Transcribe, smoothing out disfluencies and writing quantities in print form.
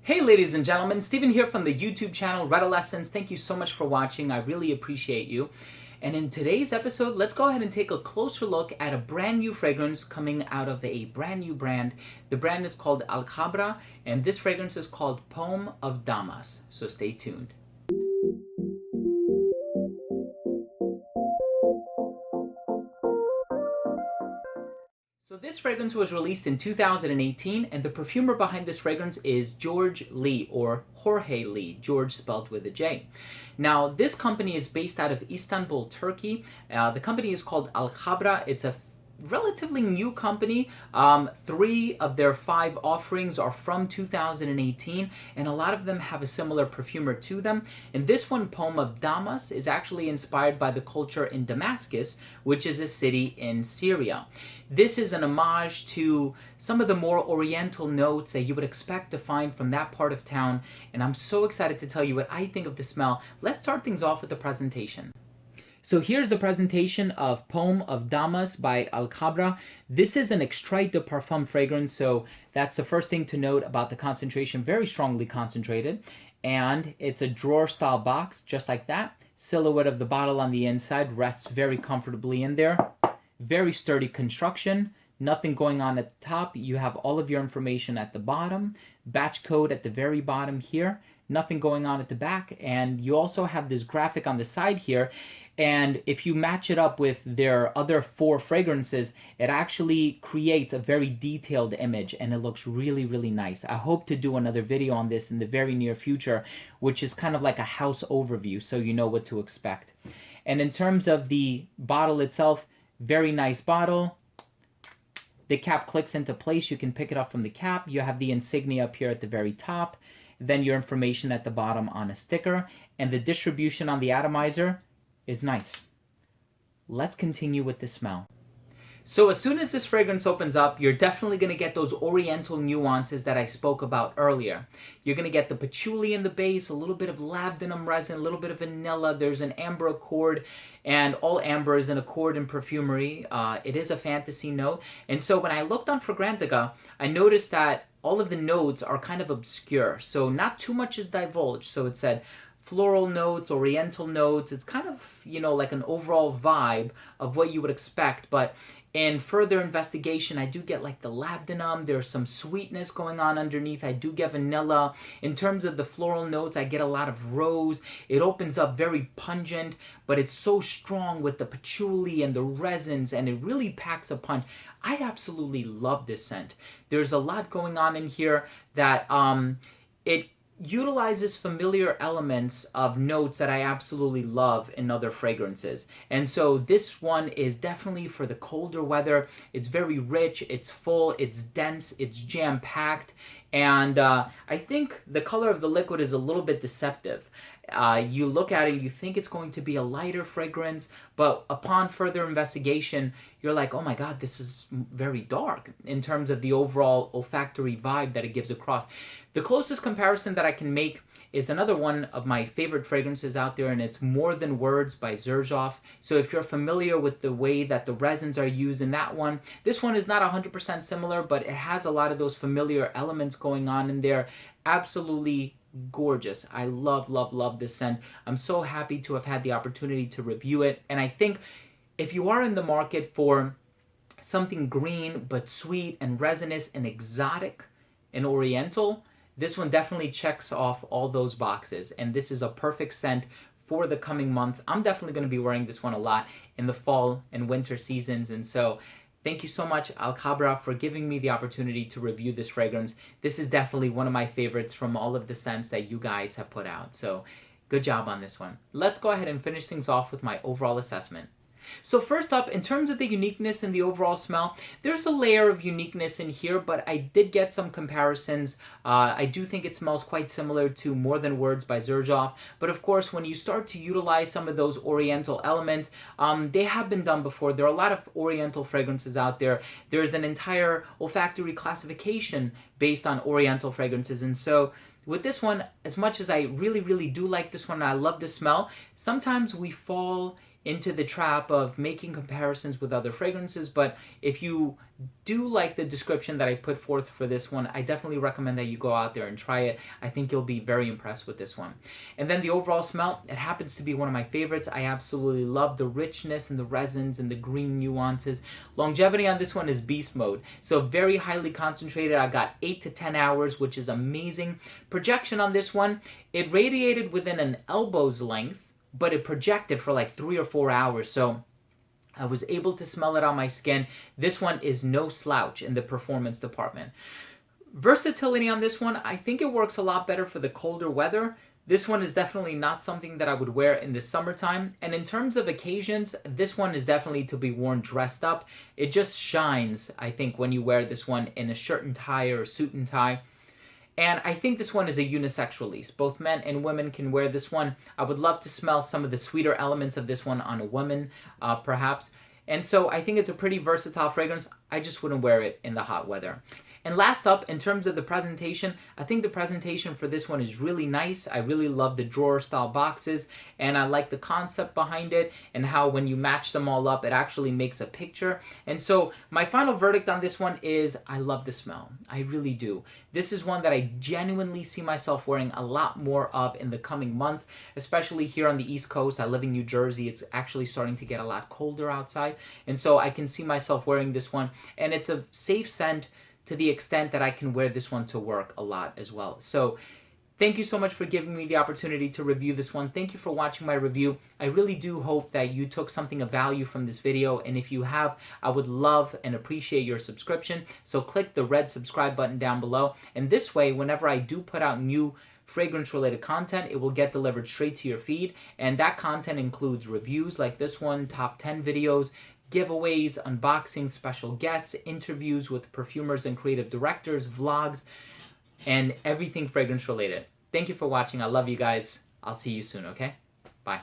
Hey ladies and gentlemen, Steven here from the YouTube channel Redolessence. Thank you so much for watching. I really appreciate you. And in today's episode, let's go ahead and take a closer look at a brand new fragrance coming out of a brand new brand. The brand is called Alghabra, and this fragrance is called Poem of Damas. So stay tuned. So this fragrance was released in 2018, and the perfumer behind this fragrance is George Lee, or Jorge Lee, George spelled with a J. Now, this company is based out of Istanbul, Turkey. The company is called Alghabra. It's a relatively new company. 3 of their 5 offerings are from 2018, and a lot of them have a similar perfumer to them. And this one, Poem of Damas, is actually inspired by the culture in Damascus, which is a city in Syria. This is an homage to some of the more oriental notes that you would expect to find from that part of town, and I'm so excited to tell you what I think of the smell. Let's start things off with the presentation. So here's the presentation of Poem of Damas by Alghabra. This is an extrait de parfum fragrance, so that's the first thing to note about the concentration, very strongly concentrated. And it's a drawer style box, just like that. Silhouette of the bottle on the inside rests very comfortably in there. Very sturdy construction, nothing going on at the top. You have all of your information at the bottom. Batch code at the very bottom here. Nothing going on at the back. And you also have this graphic on the side here. And if you match it up with their other 4 fragrances, it actually creates a very detailed image, and it looks really, really nice. I hope to do another video on this in the very near future, which is kind of like a house overview, so you know what to expect. And in terms of the bottle itself, very nice bottle. The cap clicks into place. You can pick it up from the cap. You have the insignia up here at the very top. Then your information at the bottom on a sticker. And the distribution on the atomizer is nice. Let's continue with the smell. So as soon as this fragrance opens up, you're definitely going to get those oriental nuances that I spoke about earlier. You're going to get the patchouli in the base, a little bit of labdanum resin, a little bit of vanilla. There's an amber accord, and all amber is an accord in perfumery. It is a fantasy note. And so when I looked on Fragrantica, I noticed that all of the notes are kind of obscure. So not too much is divulged. So it said floral notes, oriental notes. It's kind of, like an overall vibe of what you would expect. But in further investigation, I do get like the labdanum. There's some sweetness going on underneath. I do get vanilla. In terms of the floral notes, I get a lot of rose. It opens up very pungent, but it's so strong with the patchouli and the resins, and it really packs a punch. I absolutely love this scent. There's a lot going on in here that it utilizes familiar elements of notes that I absolutely love in other fragrances. And so this one is definitely for the colder weather. It's very rich, it's full, it's dense, it's jam-packed, and I think the color of the liquid is a little bit deceptive. You look at it, you think it's going to be a lighter fragrance, but upon further investigation, you're like, oh my god, this is very dark in terms of the overall olfactory vibe that it gives across. The closest comparison that I can make is another one of my favorite fragrances out there, and it's More Than Words by Xerjoff. So if you're familiar with the way that the resins are used in that one, this one is not 100% similar, but it has a lot of those familiar elements going on in there. Absolutely gorgeous. I love, love, love this scent. I'm so happy to have had the opportunity to review it. And I think if you are in the market for something green but sweet and resinous and exotic and oriental, this one definitely checks off all those boxes. And this is a perfect scent for the coming months. I'm definitely going to be wearing this one a lot in the fall and winter seasons. And so thank you so much, Alghabra, for giving me the opportunity to review this fragrance. This is definitely one of my favorites from all of the scents that you guys have put out. So good job on this one. Let's go ahead and finish things off with my overall assessment. So first up, in terms of the uniqueness and the overall smell, there's a layer of uniqueness in here, but I did get some comparisons. I do think it smells quite similar to More Than Words by Xerjoff, but of course, when you start to utilize some of those oriental elements, they have been done before. There are a lot of oriental fragrances out there. There's an entire olfactory classification based on oriental fragrances, and so with this one, as much as I really, really do like this one, and I love the smell, sometimes we fall into the trap of making comparisons with other fragrances, but if you do like the description that I put forth for this one, I definitely recommend that you go out there and try it. I think you'll be very impressed with this one. And then the overall smell, it happens to be one of my favorites. I absolutely love the richness and the resins and the green nuances. Longevity on this one is beast mode, so very highly concentrated. I got 8 to 10 hours, which is amazing. Projection on this one, it radiated within an elbow's length, but it projected for like 3 or 4 hours, so I was able to smell it on my skin. This one is no slouch in the performance department. Versatility on this one, I think it works a lot better for the colder weather. This one is definitely not something that I would wear in the summertime. And in terms of occasions, this one is definitely to be worn dressed up. It just shines, I think, when you wear this one in a shirt and tie or suit and tie. And I think this one is a unisex release. Both men and women can wear this one. I would love to smell some of the sweeter elements of this one on a woman, perhaps. And so I think it's a pretty versatile fragrance. I just wouldn't wear it in the hot weather. And last up, in terms of the presentation, I think the presentation for this one is really nice. I really love the drawer style boxes, and I like the concept behind it and how when you match them all up, it actually makes a picture. And so my final verdict on this one is I love the smell. I really do. This is one that I genuinely see myself wearing a lot more of in the coming months, especially here on the East Coast. I live in New Jersey. It's actually starting to get a lot colder outside. And so I can see myself wearing this one, and it's a safe scent to the extent that I can wear this one to work a lot as well. So thank you so much for giving me the opportunity to review this one. Thank you for watching my review. I really do hope that you took something of value from this video, and if you have, I would love and appreciate your subscription. So click the red subscribe button down below, and this way, whenever I do put out new fragrance-related content, it will get delivered straight to your feed, and that content includes reviews like this one, top 10 videos, giveaways, unboxings, special guests, interviews with perfumers and creative directors, vlogs, and everything fragrance related. Thank you for watching. I love you guys. I'll see you soon, okay? Bye.